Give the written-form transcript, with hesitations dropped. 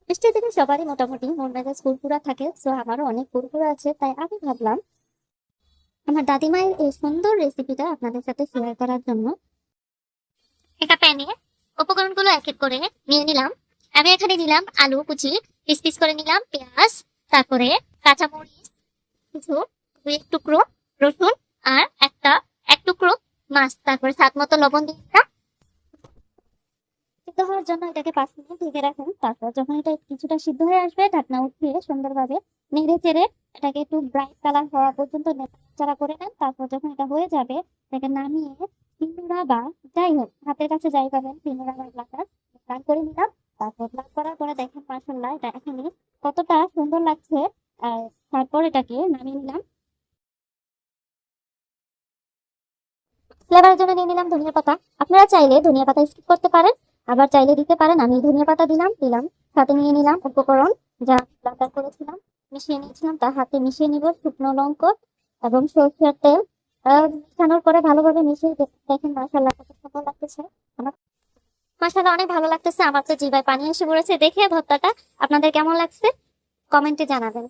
বৃষ্টির দিনে সবারই মোটামুটি মন মেজাজ ফুরফুরা থাকে, সো আমারও অনেক ফুরফুরা আছে, তাই আমি ভাবলাম আমার দাদিমায়ের এই সুন্দর রেসিপিটা আপনাদের সাথে শেয়ার করার জন্য। একটা প্যানে উপকরণগুলো এক এক করে নিয়ে নিলাম। আমি এখানে নিলাম আলু কুচি, পিস পিস করে নিলাম পেঁয়াজ, তারপরে কাঁচামরিচ কিছু, দুই এক টুকরো রসুন, আর এক টুকরো মাছ, তারপরে স্বাদ মতো লবণ দিয়ে দিলাম। সিদ্ধ হওয়ার জন্য এটাকে 5 মিনিট ঢেকে রাখুন। তারপর যখন এটা কিছুটা সিদ্ধ হয়ে আসবে, ঢাকনা উঠিয়ে সুন্দরভাবে নেড়ে চেড়ে এটাকে একটু ব্রাইট কালার হওয়া পর্যন্ত নাড়াচাড়া করে নেন। তারপর যখন এটা হয়ে যাবে, এটাকে নামিয়ে সিঙ্গুড়া বা যাই হোক হাতের কাছে যাই পাবেন সিঙ্গুড়া বা ব্লাটার ব্লান করে নিলাম। তারপর ব্লান করার পরে দেখেন মাশাআল্লাহ এটা এখনই কতটা সুন্দর লাগছে। আর তারপর এটাকে নামিয়ে নিলাম। ফ্লেভারের জন্য নিয়ে নিলাম ধনিয়া পাতা। আপনারা চাইলে ধনিয়া পাতা স্কিপ করতে পারেন, আবার চাইলে দিতে পারেন। আমি ধনিয়া পাতা দিলাম। সাথে নিয়ে নিলাম উপকরণ যা ব্লান্ডার করেছিলাম, মিশিয়ে নিয়েছিলাম, তার হাতে মিশিয়ে নিব শুকনো লঙ্কা এবং সরষের তেল। মিশানোর পরে ভালোভাবে মিশিয়ে দেখেন মাশাআল্লাহ কত সুন্দর লাগতেছে। আমার মাশাআল্লাহ অনেক ভালো লাগতেছে। আমার তো জিভায় পানি এসে পড়েছে দেখে ভর্তাটা। আপনাদের কেমন লাগছে কমেন্টে জানাবেন।